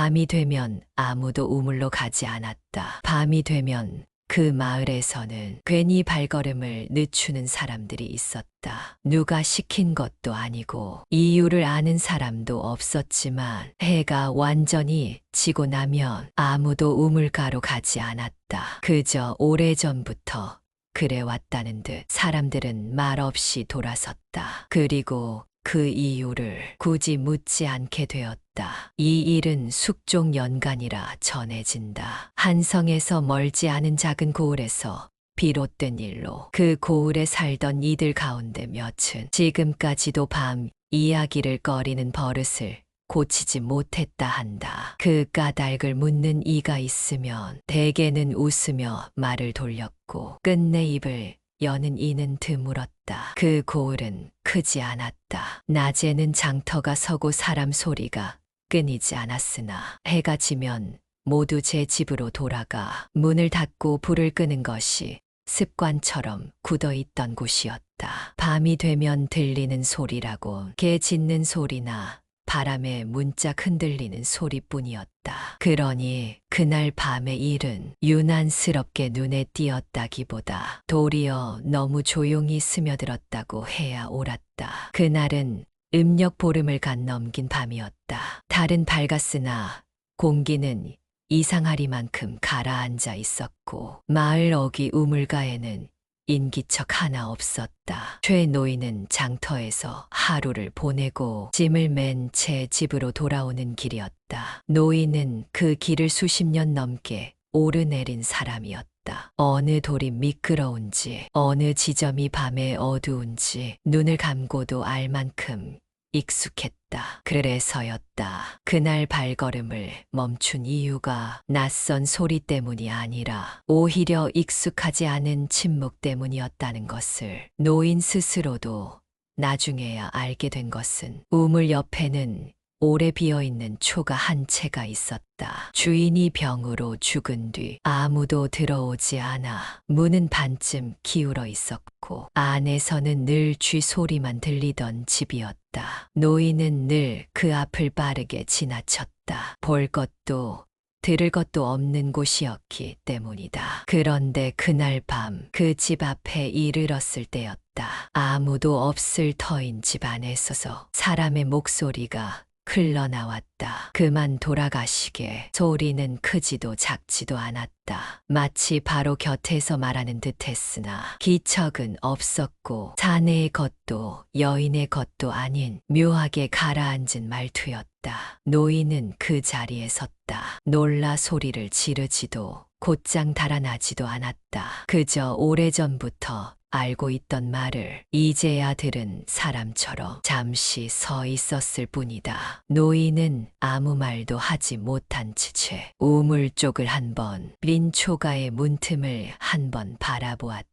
밤이 되면 아무도 우물로 가지 않았다. 밤이 되면 그 마을에서는 괜히 발걸음을 늦추는 사람들이 있었다. 누가 시킨 것도 아니고 이유를 아는 사람도 없었지만 해가 완전히 지고 나면 아무도 우물가로 가지 않았다. 그저 오래전부터 그래왔다는 듯 사람들은 말없이 돌아섰다. 그리고 그 이유를 굳이 묻지 않게 되었다. 이 일은 숙종 연간이라 전해진다. 한성에서 멀지 않은 작은 고을에서 비롯된 일로 그 고을에 살던 이들 가운데 몇은 지금까지도 밤 이야기를 꺼리는 버릇을 고치지 못했다 한다. 그 까닭을 묻는 이가 있으면 대개는 웃으며 말을 돌렸고 끝내 입을 여는 이는 드물었다. 그 고을은 크지 않았다. 낮에는 장터가 서고 사람 소리가 끊이지 않았으나 해가 지면 모두 제 집으로 돌아가 문을 닫고 불을 끄는 것이 습관처럼 굳어있던 곳이었다. 밤이 되면 들리는 소리라고 개 짖는 소리나 바람에 문짝 흔들리는 소리뿐이었다. 그러니 그날 밤의 일은 유난스럽게 눈에 띄었다기보다 도리어 너무 조용히 스며들었다고 해야 옳았다. 그날은 음력 보름을 간 넘긴 밤이었다. 달은 밝았으나 공기는 이상하리만큼 가라앉아 있었고 마을 어귀 우물가에는 인기척 하나 없었다. 최 노인은 장터에서 하루를 보내고 짐을 맨 채 집으로 돌아오는 길이었다. 노인은 그 길을 수십 년 넘게 오르내린 사람이었다. 어느 돌이 미끄러운지 어느 지점이 밤에 어두운지 눈을 감고도 알 만큼 익숙했다. 그래서였다. 그날 발걸음을 멈춘 이유가 낯선 소리 때문이 아니라 오히려 익숙하지 않은 침묵 때문이었다는 것을 노인 스스로도 나중에야 알게 된 것은 우물 옆에는 오래 비어있는 초가 한 채가 있었다. 주인이 병으로 죽은 뒤 아무도 들어오지 않아 문은 반쯤 기울어 있었고 안에서는 늘 쥐 소리만 들리던 집이었다. 노인은 늘 그 앞을 빠르게 지나쳤다. 볼 것도 들을 것도 없는 곳이었기 때문이다. 그런데 그날 밤 그 집 앞에 이르렀을 때였다. 아무도 없을 터인 집 안에 서서 사람의 목소리가 흘러나왔다. 그만 돌아가시게. 소리는 크지도 작지도 않았다. 마치 바로 곁에서 말하는 듯했으나 기척은 없었고 사내의 것도 여인의 것도 아닌 묘하게 가라앉은 말투였다. 노인은 그 자리에 섰다. 놀라 소리를 지르지도 곧장 달아나지도 않았다. 그저 오래전부터 알고 있던 말을 이제야 들은 사람처럼 잠시 서 있었을 뿐이다. 노인은 아무 말도 하지 못한 채 우물 쪽을 한번 빈 초가의 문틈을 한번 바라보았다.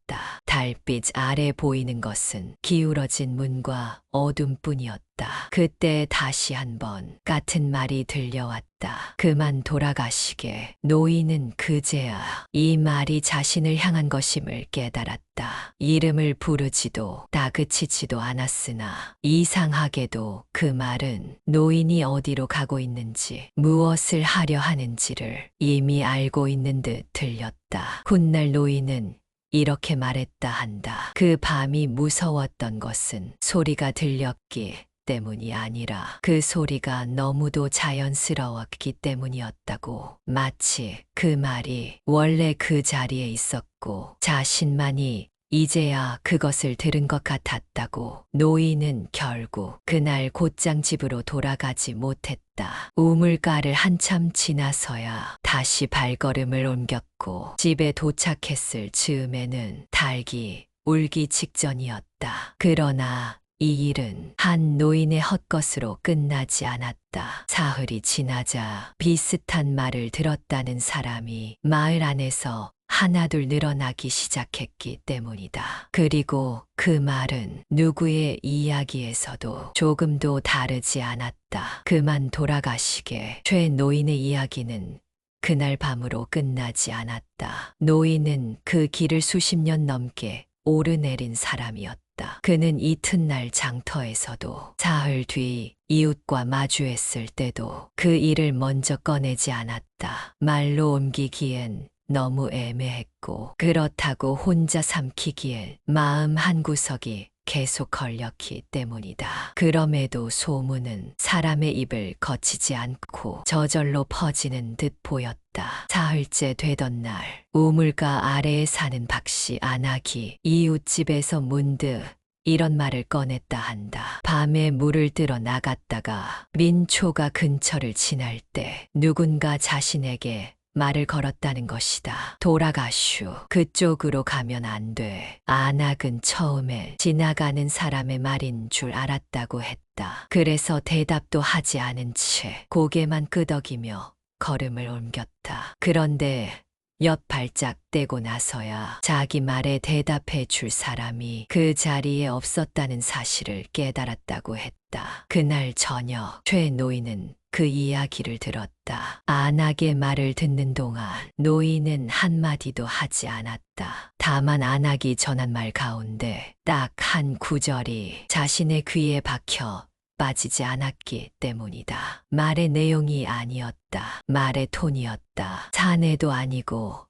달빛 아래 보이는 것은 기울어진 문과 어둠뿐이었다. 그때 다시 한번 같은 말이 들려왔다. 그만 돌아가시게. 노인은 그제야 이 말이 자신을 향한 것임을 깨달았다. 이름을 부르지도 다그치지도 않았으나 이상하게도 그 말은 노인이 어디로 가고 있는지 무엇을 하려 하는지를 이미 알고 있는 듯 들렸다. 훗날 노인은 이렇게 말했다 한다. 그 밤이 무서웠던 것은 소리가 들렸기 때문이 아니라 그 소리가 너무도 자연스러웠기 때문이었다고. 마치 그 말이 원래 그 자리에 있었고 자신만이 이제야 그것을 들은 것 같았다고. 노인은 결국 그날 곧장 집으로 돌아가지 못했다. 우물가를 한참 지나서야 다시 발걸음을 옮겼고 집에 도착했을 즈음에는 닭이 울기 직전이었다. 그러나 이 일은 한 노인의 헛것으로 끝나지 않았다. 사흘이 지나자 비슷한 말을 들었다는 사람이 마을 안에서 하나둘 늘어나기 시작했기 때문이다. 그리고 그 말은 누구의 이야기에서도 조금도 다르지 않았다. 그만 돌아가시게. 최 노인의 이야기는 그날 밤으로 끝나지 않았다. 노인은 그 길을 수십 년 넘게 오르내린 사람이었다. 그는 이튿날 장터에서도 사흘 뒤 이웃과 마주했을 때도 그 일을 먼저 꺼내지 않았다. 말로 옮기기엔 너무 애매했고 그렇다고 혼자 삼키기엔 마음 한구석이 계속 걸렸기 때문이다. 그럼에도 소문은 사람의 입을 거치지 않고 저절로 퍼지는 듯 보였다. 사흘째 되던 날 우물가 아래에 사는 박씨 안악이 이웃집에서 문득 이런 말을 꺼냈다 한다. 밤에 물을 들어 나갔다가 민초가 근처를 지날 때 누군가 자신에게 말을 걸었다는 것이다. 돌아가슈. 그쪽으로 가면 안 돼. 안악은 처음에 지나가는 사람의 말인 줄 알았다고 했다. 그래서 대답도 하지 않은 채 고개만 끄덕이며 걸음을 옮겼다. 그런데 몇 발짝 떼고 나서야 자기 말에 대답해 줄 사람이 그 자리에 없었다는 사실을 깨달았다고 했다. 그날 저녁 최 노인은 그 이야기를 들었다. 안악의 말을 듣는 동안 노인은 한마디도 하지 않았다. 다만 안악이 전한 말 가운데 딱 한 구절이 자신의 귀에 박혀 빠지지 않았기 때문이다. 말의 내용이 아니었다. 말의 톤이었다. 사내도 아니고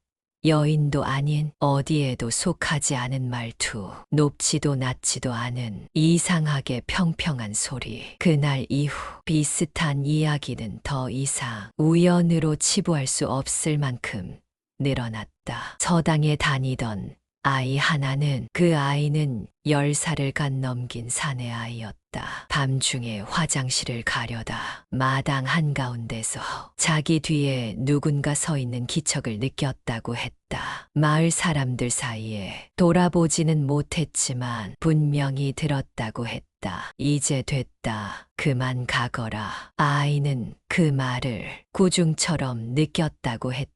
여인도 아닌 어디에도 속하지 않은 말투, 높지도 낮지도 않은 이상하게 평평한 소리. 그날 이후 비슷한 이야기는 더 이상 우연으로 치부할 수 없을 만큼 늘어났다. 서당에 다니던 아이 하나는 그 아이는 10살을 간 넘긴 사내 아이였다. 밤중에 화장실을 가려다 마당 한가운데서 자기 뒤에 누군가 서 있는 기척을 느꼈다고 했다. 마을 사람들 사이에 돌아보지는 못했지만 분명히 들었다고 했다. 이제 됐다. 그만 가거라. 아이는 그 말을 구중처럼 느꼈다고 했다.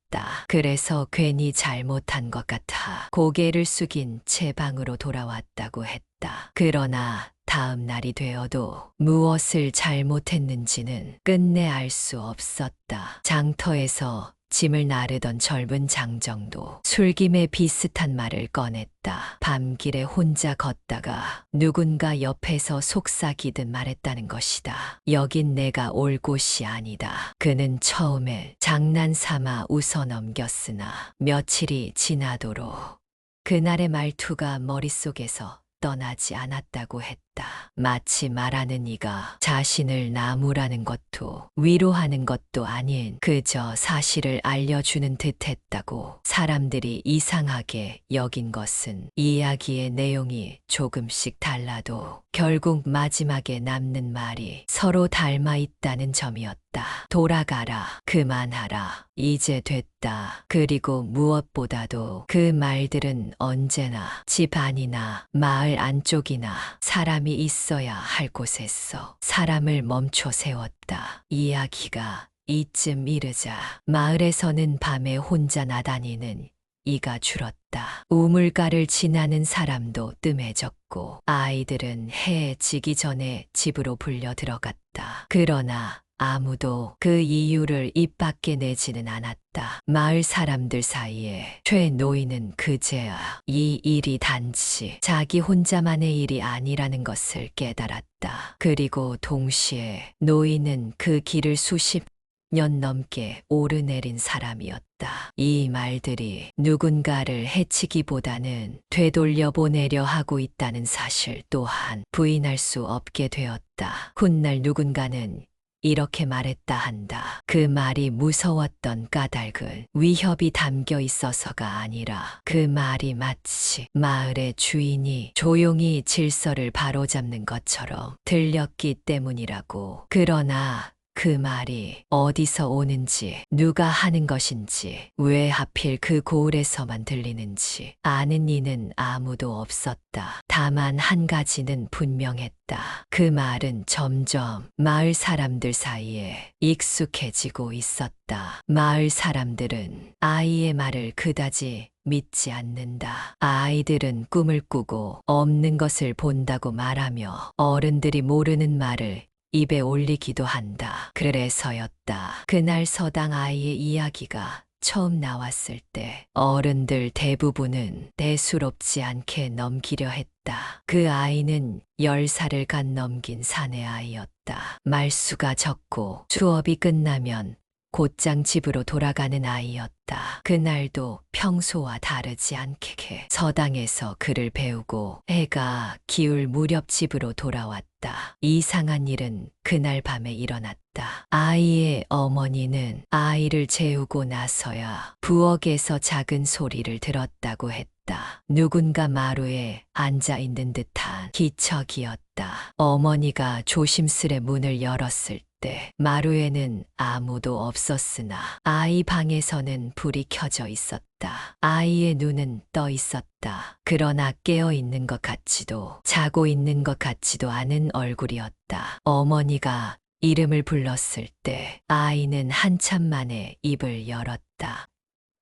그래서 괜히 잘못한 것 같아 고개를 숙인 채 방으로 돌아왔다고 했다. 그러나 다음 날이 되어도 무엇을 잘못했는지는 끝내 알 수 없었다. 장터에서 짐을 나르던 젊은 장정도 술김에 비슷한 말을 꺼냈다. 밤길에 혼자 걷다가 누군가 옆에서 속삭이듯 말했다는 것이다. 여긴 내가 올 곳이 아니다. 그는 처음에 장난삼아 웃어 넘겼으나 며칠이 지나도록 그날의 말투가 머릿속에서 떠나지 않았다고 했다. 마치 말하는 이가 자신을 나무라는 것도 위로하는 것도 아닌 그저 사실을 알려주는 듯 했다고. 사람들이 이상하게 여긴 것은 이야기의 내용이 조금씩 달라도 결국 마지막에 남는 말이 서로 닮아 있다는 점이었다. 돌아가라. 그만하라. 이제 됐다. 그리고 무엇보다도 그 말들은 언제나 집 안이나 마을 안쪽이나 사람이 있어야 할 곳에서 사람을 멈춰 세웠다. 이야기가 이쯤 이르자 마을에서는 밤에 혼자 나다니는 이가 줄었다. 우물가를 지나는 사람도 뜸해졌고 아이들은 해 지기 전에 집으로 불려 들어갔다. 그러나 아무도 그 이유를 입 밖에 내지는 않았다. 마을 사람들 사이에 최 노인은 그제야 이 일이 단지 자기 혼자만의 일이 아니라는 것을 깨달았다. 그리고 동시에 노인은 그 길을 수십 년 넘게 오르내린 사람이었다. 이 말들이 누군가를 해치기보다는 되돌려 보내려 하고 있다는 사실 또한 부인할 수 없게 되었다. 훗날 누군가는 이렇게 말했다 한다. 그 말이 무서웠던 까닭은 위협이 담겨 있어서가 아니라 그 말이 마치 마을의 주인이 조용히 질서를 바로잡는 것처럼 들렸기 때문이라고. 그러나 그 말이 어디서 오는지, 누가 하는 것인지, 왜 하필 그 고을에서만 들리는지 아는 이는 아무도 없었다. 다만 한 가지는 분명했다. 그 말은 점점 마을 사람들 사이에 익숙해지고 있었다. 마을 사람들은 아이의 말을 그다지 믿지 않는다. 아이들은 꿈을 꾸고 없는 것을 본다고 말하며 어른들이 모르는 말을 입에 올리기도 한다. 그래서였다. 그날 서당 아이의 이야기가 처음 나왔을 때 어른들 대부분은 대수롭지 않게 넘기려 했다. 그 아이는 10살을 갓 넘긴 사내 아이였다. 말수가 적고 수업이 끝나면 곧장 집으로 돌아가는 아이였다. 그날도 평소와 다르지 않게 서당에서 글을 배우고 해가 기울 무렵 집으로 돌아왔다. 이상한 일은 그날 밤에 일어났다. 아이의 어머니는 아이를 재우고 나서야 부엌에서 작은 소리를 들었다고 했다. 누군가 마루에 앉아 있는 듯한 기척이었다. 어머니가 조심스레 문을 열었을 때 마루에는 아무도 없었으나 아이 방에서는 불이 켜져 있었다. 아이의 눈은 떠 있었다. 그러나 깨어 있는 것 같지도 자고 있는 것 같지도 않은 얼굴이었다. 어머니가 이름을 불렀을 때 아이는 한참 만에 입을 열었다.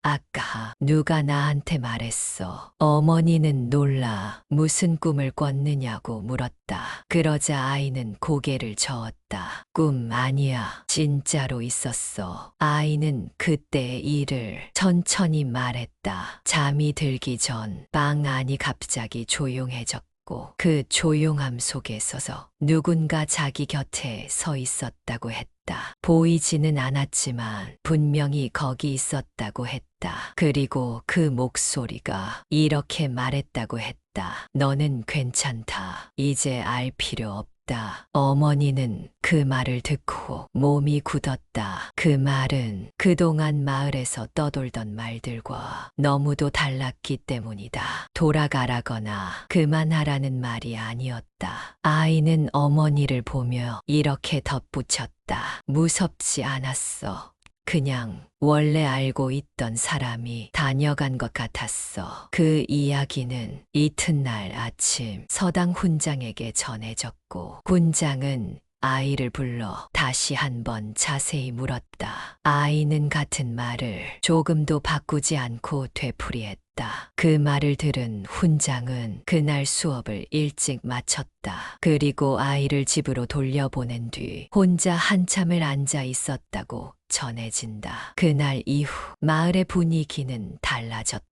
아까 누가 나한테 말했어. 어머니는 놀라 무슨 꿈을 꿨느냐고 물었다. 그러자 아이는 고개를 저었다. 꿈 아니야. 진짜로 있었어. 아이는 그때의 일을 천천히 말했다. 잠이 들기 전 방 안이 갑자기 조용해졌고 그 조용함 속에 서서 누군가 자기 곁에 서 있었다고 했다. 보이지는 않았지만 분명히 거기 있었다고 했다. 그리고 그 목소리가 이렇게 말했다고 했다. 너는 괜찮다. 이제 알 필요 없다. 어머니는 그 말을 듣고 몸이 굳었다. 그 말은 그동안 마을에서 떠돌던 말들과 너무도 달랐기 때문이다. 돌아가라거나 그만하라는 말이 아니었다. 아이는 어머니를 보며 이렇게 덧붙였다. 무섭지 않았어. 그냥 원래 알고 있던 사람이 다녀간 것 같았어. 그 이야기는 이튿날 아침 서당 훈장에게 전해졌고 훈장은 아이를 불러 다시 한번 자세히 물었다. 아이는 같은 말을 조금도 바꾸지 않고 되풀이했다. 그 말을 들은 훈장은 그날 수업을 일찍 마쳤다. 그리고 아이를 집으로 돌려보낸 뒤 혼자 한참을 앉아 있었다고 전해진다. 그날 이후 마을의 분위기는 달라졌다.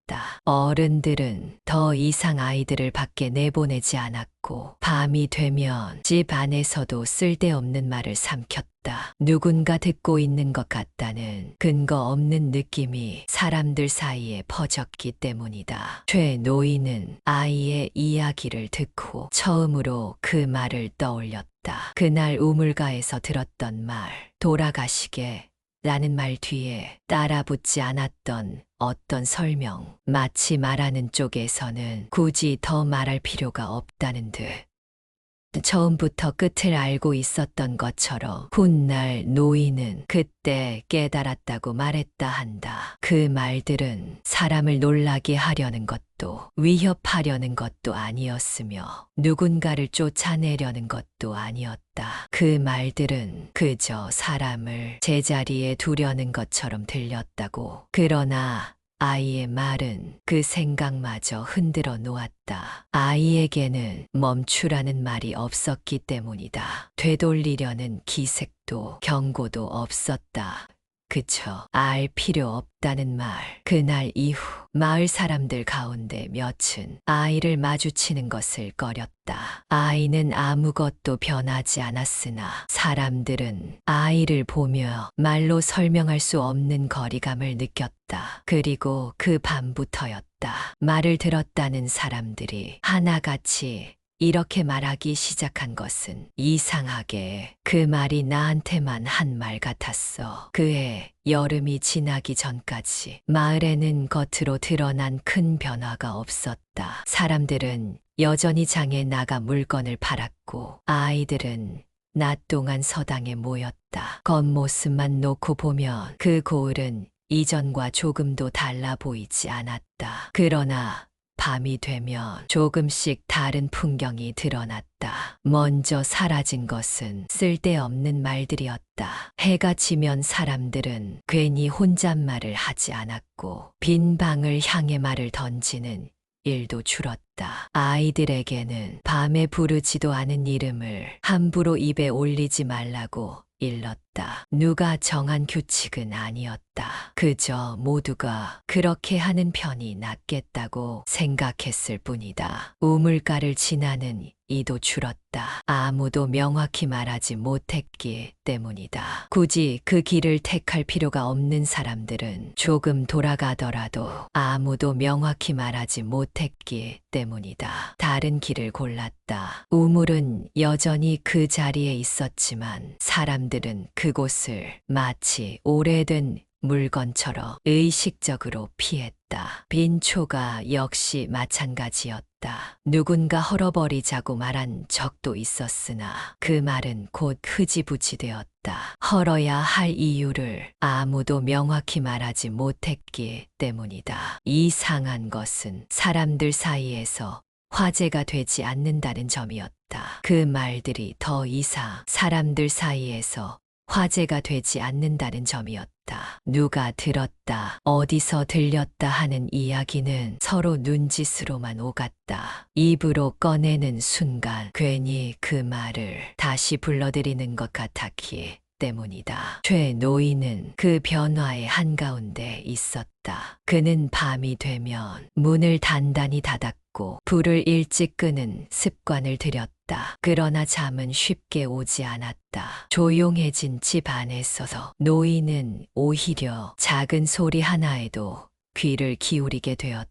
어른들은 더 이상 아이들을 밖에 내보내지 않았고 밤이 되면 집 안에서도 쓸데없는 말을 삼켰다. 누군가 듣고 있는 것 같다는 근거 없는 느낌이 사람들 사이에 퍼졌기 때문이다. 최 노인은 아이의 이야기를 듣고 처음으로 그 말을 떠올렸다. 그날 우물가에서 들었던 말, 돌아가시게 라는 말 뒤에 따라붙지 않았던 어떤 설명, 마치 말하는 쪽에서는 굳이 더 말할 필요가 없다는 듯. 처음부터 끝을 알고 있었던 것처럼 훗날 노인은 그때 깨달았다고 말했다 한다. 그 말들은 사람을 놀라게 하려는 것도 위협하려는 것도 아니었으며 누군가를 쫓아내려는 것도 아니었다. 그 말들은 그저 사람을 제자리에 두려는 것처럼 들렸다고. 그러나 아이의 말은 그 생각마저 흔들어 놓았다. 아이에게는 멈추라는 말이 없었기 때문이다. 되돌리려는 기색도 경고도 없었다. 그저 알 필요 없다는 말. 그날 이후 마을 사람들 가운데 몇은 아이를 마주치는 것을 꺼렸다. 아이는 아무것도 변하지 않았으나 사람들은 아이를 보며 말로 설명할 수 없는 거리감을 느꼈다. 그리고 그 밤부터였다. 말을 들었다는 사람들이 하나같이 이렇게 말하기 시작한 것은 이상하게 그 말이 나한테만 한 말 같았어. 그해 여름이 지나기 전까지 마을에는 겉으로 드러난 큰 변화가 없었다. 사람들은 여전히 장에 나가 물건을 팔았고 아이들은 낮 동안 서당에 모였다. 겉모습만 놓고 보면 그 고을은 이전과 조금도 달라 보이지 않았다. 그러나 밤이 되면 조금씩 다른 풍경이 드러났다. 먼저 사라진 것은 쓸데없는 말들이었다. 해가 지면 사람들은 괜히 혼잣말을 하지 않았고 빈 방을 향해 말을 던지는 일도 줄었다. 아이들에게는 밤에 부르지도 않은 이름을 함부로 입에 올리지 말라고 일렀다. 누가 정한 규칙은 아니었다. 그저 모두가 그렇게 하는 편이 낫겠다고 생각했을 뿐이다. 우물가를 지나는 이도 줄었다. 아무도 명확히 말하지 못했기 때문이다. 굳이 그 길을 택할 필요가 없는 사람들은 조금 돌아가더라도 아무도 명확히 말하지 못했기 때문이다. 다른 길을 골랐다. 우물은 여전히 그 자리에 있었지만 사람들은 그곳을 마치 오래된 물건처럼 의식적으로 피했다. 빈초가 역시 마찬가지였다. 누군가 헐어버리자고 말한 적도 있었으나 그 말은 곧 흐지부지 되었다. 헐어야 할 이유를 아무도 명확히 말하지 못했기 때문이다. 이상한 것은 사람들 사이에서 화제가 되지 않는다는 점이었다. 그 말들이 더 이상 사람들 사이에서 화제가 되지 않는다는 점이었다. 누가 들었다, 어디서 들렸다 하는 이야기는 서로 눈짓으로만 오갔다. 입으로 꺼내는 순간 괜히 그 말을 다시 불러들이는 것 같았기 때문이다. 최 노인은 그 변화의 한가운데 있었다. 그는 밤이 되면 문을 단단히 닫았고 불을 일찍 끄는 습관을 들였다. 그러나 잠은 쉽게 오지 않았다. 조용해진 집 안에서 노인은 오히려 작은 소리 하나에도 귀를 기울이게 되었다.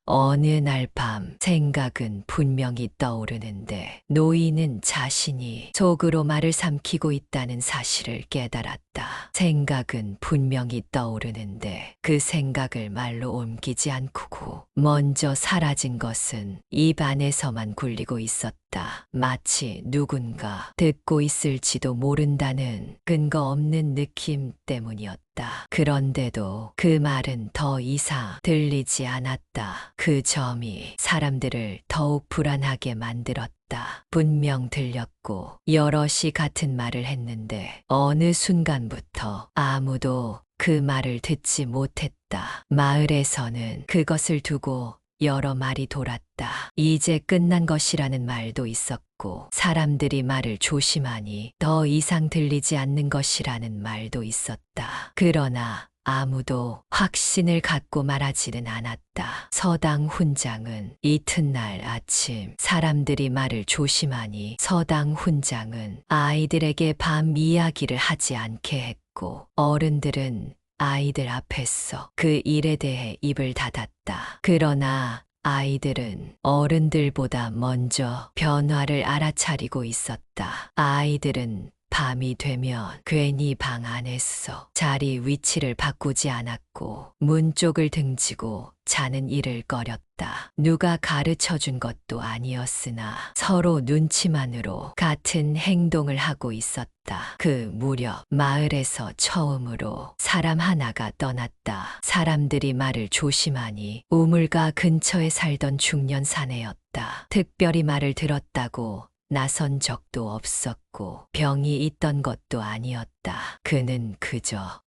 어느 날 밤 생각은 분명히 떠오르는데 노인은 자신이 속으로 말을 삼키고 있다는 사실을 깨달았다. 생각은 분명히 떠오르는데 그 생각을 말로 옮기지 않고 먼저 사라진 것은 입 안에서만 굴리고 있었다. 마치 누군가 듣고 있을지도 모른다는 근거 없는 느낌 때문이었다. 그런데도 그 말은 더 이상 들리지 않았다. 그 점이 사람들을 더욱 불안하게 만들었다. 분명 들렸고 여럿이 같은 말을 했는데 어느 순간부터 아무도 그 말을 듣지 못했다. 마을에서는 그것을 두고 여러 말이 돌았다. 이제 끝난 것이라는 말도 있었고 사람들이 말을 조심하니 더 이상 들리지 않는 것이라는 말도 있었다. 그러나 아무도 확신을 갖고 말하지는 않았다. 서당 훈장은 이튿날 아침 사람들이 말을 조심하니 서당 훈장은 아이들에게 밤 이야기를 하지 않게 했고 어른들은 아이들 앞에서 그 일에 대해 입을 닫았다. 그러나 아이들은 어른들보다 먼저 변화를 알아차리고 있었다. 아이들은 밤이 되면 괜히 방 안에서 자리 위치를 바꾸지 않았고 문 쪽을 등지고 자는 일을 꺼렸다. 누가 가르쳐 준 것도 아니었으나 서로 눈치만으로 같은 행동을 하고 있었다. 그 무렵 마을에서 처음으로 사람 하나가 떠났다. 사람들이 말을 조심하니 우물가 근처에 살던 중년 사내였다. 특별히 말을 들었다고 나선 적도 없었고 병이 있던 것도 아니었다. 그는 그저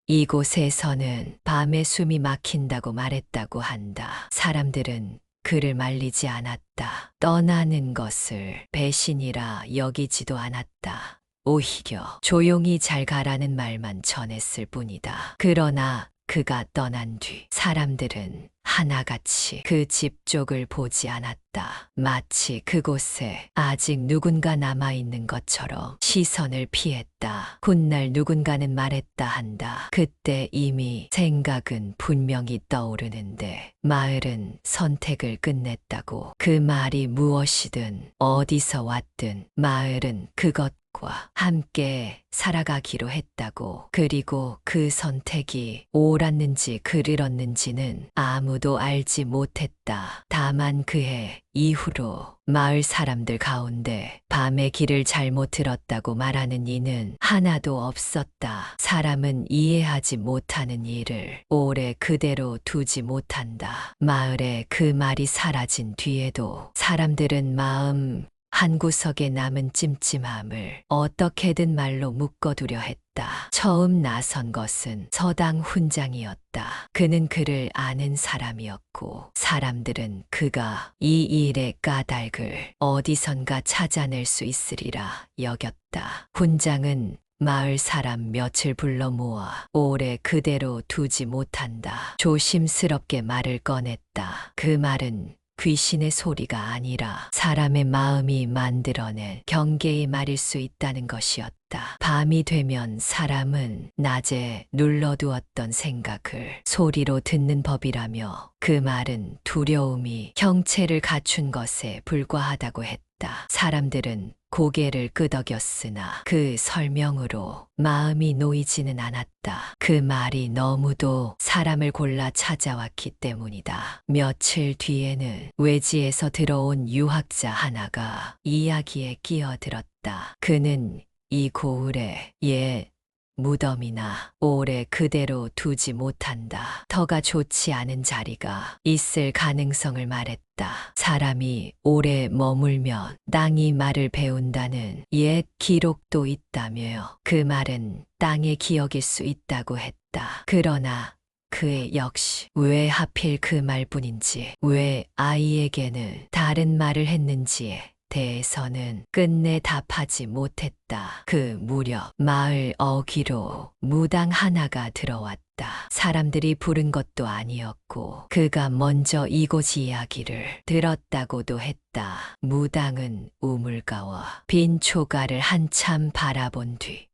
이곳에서는 밤에 숨이 막힌다고 말했다고 한다. 사람들은 그를 말리지 않았다. 떠나는 것을 배신이라 여기지도 않았다. 오히려 조용히 잘 가라는 말만 전했을 뿐이다. 그러나 그가 떠난 뒤 사람들은 하나같이 그 집 쪽을 보지 않았다. 마치 그곳에 아직 누군가 남아있는 것처럼 시선을 피했다. 훗날 누군가는 말했다 한다. 그때 이미 생각은 분명히 떠오르는데 마을은 선택을 끝냈다고. 그 말이 무엇이든 어디서 왔든 마을은 그것과 함께 살아가기로 했다고. 그리고 그 선택이 옳았는지 그르렀는지는 아무도 알지 못했다. 다만 그해 이후로 마을 사람들 가운데 밤의 길을 잘못 들었다고 말하는 이는 하나도 없었다. 사람은 이해하지 못하는 일을 오래 그대로 두지 못한다. 마을에 그 말이 사라진 뒤에도 사람들은 마음 한구석에 남은 찜찜함을 어떻게든 말로 묶어두려 했다. 처음 나선 것은 서당 훈장이었다. 그는 그를 아는 사람이었고 사람들은 그가 이 일의 까닭을 어디선가 찾아낼 수 있으리라 여겼다. 훈장은 마을 사람 몇을 불러 모아 오래 그대로 두지 못한다. 조심스럽게 말을 꺼냈다. 그 말은 귀신의 소리가 아니라 사람의 마음이 만들어낸 경계의 말일 수 있다는 것이었다. 밤이 되면 사람은 낮에 눌러두었던 생각을 소리로 듣는 법이라며 그 말은 두려움이 형체를 갖춘 것에 불과하다고 했다. 사람들은 고개를 끄덕였으나 그 설명으로 마음이 놓이지는 않았다. 그 말이 너무도 사람을 골라 찾아왔기 때문이다. 며칠 뒤에는 외지에서 들어온 유학자 하나가 이야기에 끼어들었다. 그는 이 고을에 무덤이나 오래 그대로 두지 못한다. 터가 좋지 않은 자리가 있을 가능성을 말했다. 사람이 오래 머물면 땅이 말을 배운다는 옛 기록도 있다며 그 말은 땅의 기억일 수 있다고 했다. 그러나 그의 역시 왜 하필 그 말뿐인지, 왜 아이에게는 다른 말을 했는지에 대해서는 끝내 답하지 못했다. 그 무렵 마을 어귀로 무당 하나가 들어왔다. 사람들이 부른 것도 아니었고 그가 먼저 이곳 이야기를 들었다고도 했다. 무당은 우물가와 빈 초가를 한참 바라본 뒤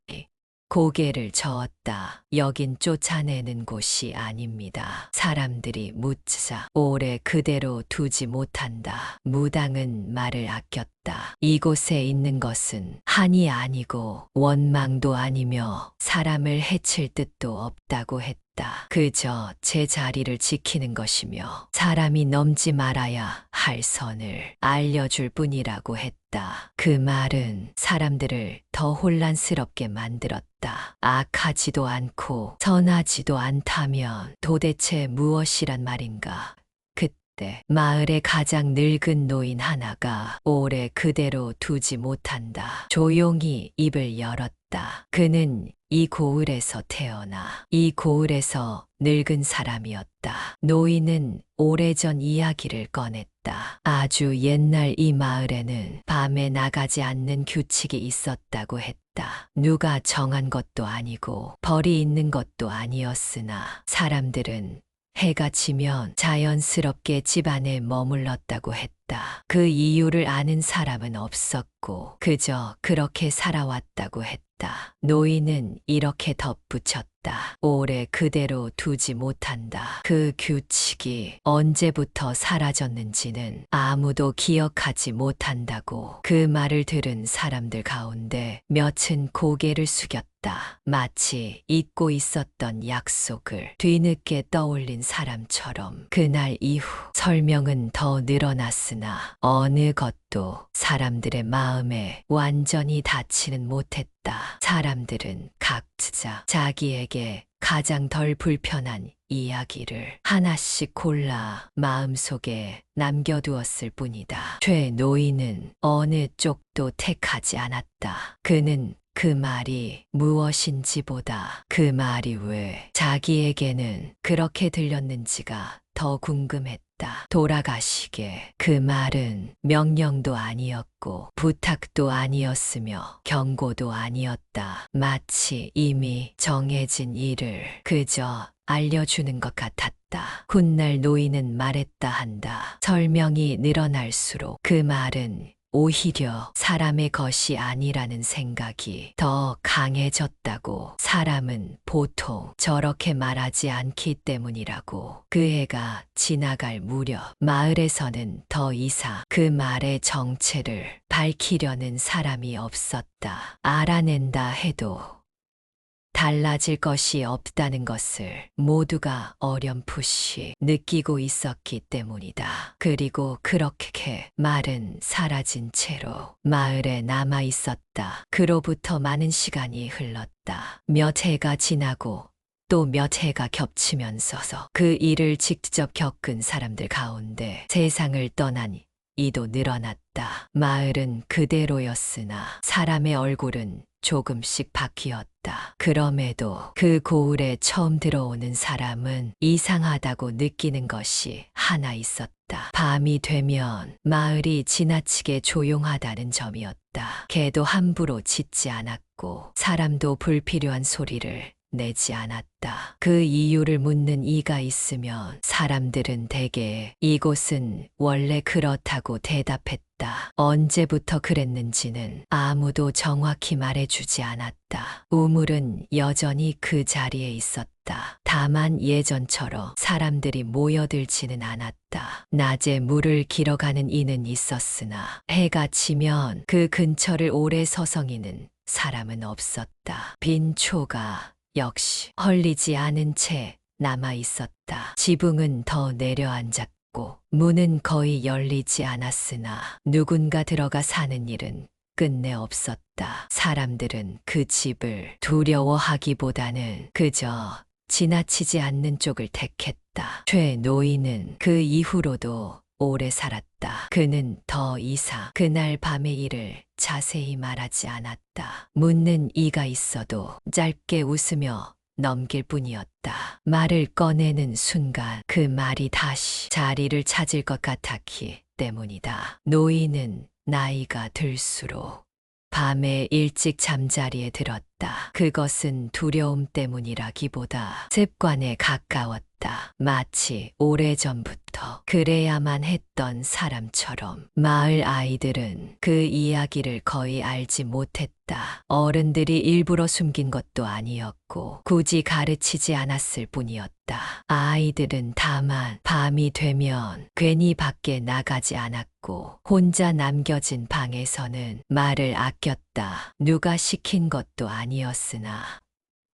고개를 저었다. 여긴 쫓아내는 곳이 아닙니다. 사람들이 묻자 오래 그대로 두지 못한다. 무당은 말을 아꼈다. 이곳에 있는 것은 한이 아니고 원망도 아니며 사람을 해칠 뜻도 없다고 했다. 그저 제 자리를 지키는 것이며 사람이 넘지 말아야 할 선을 알려줄 뿐이라고 했다. 그 말은 사람들을 더 혼란스럽게 만들었다. 악하지도 않고 선하지도 않다면 도대체 무엇이란 말인가? 그때 마을의 가장 늙은 노인 하나가 오래 그대로 두지 못한다. 조용히 입을 열었다. 그는 이 고을에서 태어나 이 고을에서 늙은 사람이었다. 노인은 오래전 이야기를 꺼냈다. 아주 옛날 이 마을에는 밤에 나가지 않는 규칙이 있었다고 했다. 누가 정한 것도 아니고 벌이 있는 것도 아니었으나 사람들은 해가 지면 자연스럽게 집 안에 머물렀다고 했다. 그 이유를 아는 사람은 없었고 그저 그렇게 살아왔다고 했다. 노인은 이렇게 덧붙였다. 오래 그대로 두지 못한다. 그 규칙이 언제부터 사라졌는지는 아무도 기억하지 못한다고. 그 말을 들은 사람들 가운데 몇은 고개를 숙였다. 마치 잊고 있었던 약속을 뒤늦게 떠올린 사람처럼. 그날 이후 설명은 더 늘어났으나 어느 것도 사람들의 마음에 완전히 닿지는 못했다. 사람들은 각자 자기에게 가장 덜 불편한 이야기를 하나씩 골라 마음속에 남겨두었을 뿐이다. 최 노인은 어느 쪽도 택하지 않았다. 그는 그 말이 무엇인지보다 그 말이 왜 자기에게는 그렇게 들렸는지가 더 궁금했다. 돌아가시게. 그 말은 명령도 아니었고 부탁도 아니었으며 경고도 아니었다. 마치 이미 정해진 일을 그저 알려주는 것 같았다. 훗날 노인은 말했다 한다. 설명이 늘어날수록 그 말은 오히려 사람의 것이 아니라는 생각이 더 강해졌다고. 사람은 보통 저렇게 말하지 않기 때문이라고. 그 해가 지나갈 무렵 마을에서는 더 이상 그 말의 정체를 밝히려는 사람이 없었다. 알아낸다 해도 달라질 것이 없다는 것을 모두가 어렴풋이 느끼고 있었기 때문이다. 그리고 그렇게 말은 사라진 채로 마을에 남아 있었다. 그로부터 많은 시간이 흘렀다. 몇 해가 지나고 또 몇 해가 겹치면서 그 일을 직접 겪은 사람들 가운데 세상을 떠난 이도 늘어났다. 마을은 그대로였으나 사람의 얼굴은 조금씩 바뀌었다. 그럼에도 그 고을에 처음 들어오는 사람은 이상하다고 느끼는 것이 하나 있었다. 밤이 되면 마을이 지나치게 조용하다는 점이었다. 개도 함부로 짖지 않았고 사람도 불필요한 소리를 내지 않았다. 그 이유를 묻는 이가 있으면 사람들은 대개 이곳은 원래 그렇다고 대답했다. 언제부터 그랬는지는 아무도 정확히 말해주지 않았다. 우물은 여전히 그 자리에 있었다. 다만 예전처럼 사람들이 모여들지는 않았다. 낮에 물을 길어가는 이는 있었으나 해가 지면 그 근처를 오래 서성이는 사람은 없었다. 빈 초가 역시 헐리지 않은 채 남아 있었다. 지붕은 더 내려앉았고 문은 거의 열리지 않았으나 누군가 들어가 사는 일은 끝내 없었다. 사람들은 그 집을 두려워하기보다는 그저 지나치지 않는 쪽을 택했다. 최 노인은 그 이후로도 오래 살았다. 그는 더 이상 그날 밤의 일을 자세히 말하지 않았다. 묻는 이가 있어도 짧게 웃으며 넘길 뿐이었다. 말을 꺼내는 순간 그 말이 다시 자리를 찾을 것 같았기 때문이다. 노인은 나이가 들수록 밤에 일찍 잠자리에 들었다. 그것은 두려움 때문이라기보다 습관에 가까웠다. 마치 오래전부터 그래야만 했던 사람처럼. 마을 아이들은 그 이야기를 거의 알지 못했다. 어른들이 일부러 숨긴 것도 아니었고 굳이 가르치지 않았을 뿐이었다. 아이들은 다만 밤이 되면 괜히 밖에 나가지 않았고 혼자 남겨진 방에서는 말을 아꼈다. 누가 시킨 것도 아니었으나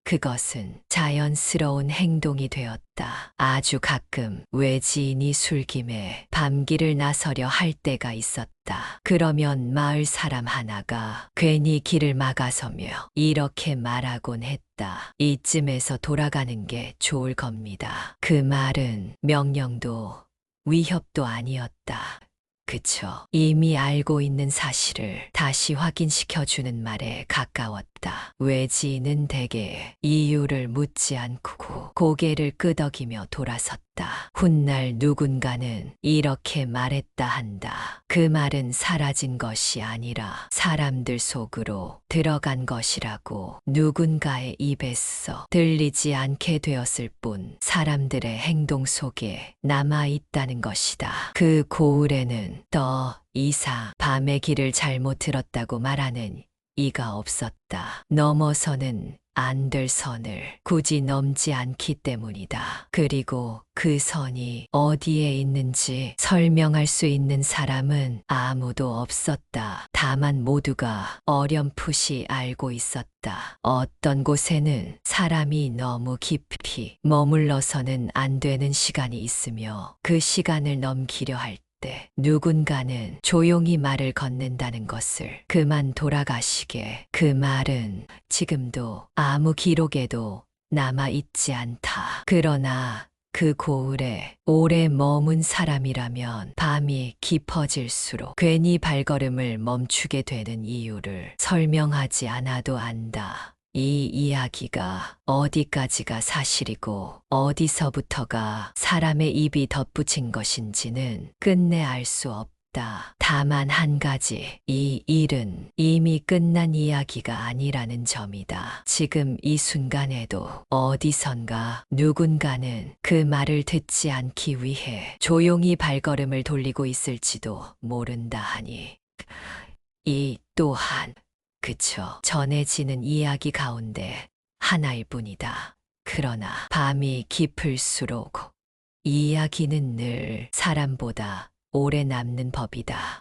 그것은 자연스러운 행동이 되었다. 아주 가끔 외지인이 술김에 밤길을 나서려 할 때가 있었다. 그러면 마을 사람 하나가 괜히 길을 막아서며 이렇게 말하곤 했다. 이쯤에서 돌아가는 게 좋을 겁니다. 그 말은 명령도 위협도 아니었다. 그쵸. 이미 알고 있는 사실을 다시 확인시켜주는 말에 가까웠다. 외지인은 대개 이유를 묻지 않고 고개를 끄덕이며 돌아섰다. 훗날 누군가는 이렇게 말했다 한다. 그 말은 사라진 것이 아니라 사람들 속으로 들어간 것이라고. 누군가의 입에서 들리지 않게 되었을 뿐 사람들의 행동 속에 남아있다는 것이다. 그 고을에는 더 이상 밤의 길을 잘못 들었다고 말하는 이가 없었다. 넘어서는 안 될 선을 굳이 넘지 않기 때문이다. 그리고 그 선이 어디에 있는지 설명할 수 있는 사람은 아무도 없었다. 다만 모두가 어렴풋이 알고 있었다. 어떤 곳에는 사람이 너무 깊이 머물러서는 안 되는 시간이 있으며 그 시간을 넘기려 할 때 누군가는 조용히 말을 건넨다는 것을 그만 돌아가시게. 그 말은 지금도 아무 기록에도 남아있지 않다. 그러나 그 고을에 오래 머문 사람이라면 밤이 깊어질수록 괜히 발걸음을 멈추게 되는 이유를 설명하지 않아도 안다. 이 이야기가 어디까지가 사실이고 어디서부터가 사람의 입이 덧붙인 것인지는 끝내 알 수 없다. 다만 한 가지, 이 일은 이미 끝난 이야기가 아니라는 점이다. 지금 이 순간에도 어디선가 누군가는 그 말을 듣지 않기 위해 조용히 발걸음을 돌리고 있을지도 모른다 하니 이 또한 그저 전해지는 이야기 가운데 하나일 뿐이다. 그러나 밤이 깊을수록 이야기는 늘 사람보다 오래 남는 법이다.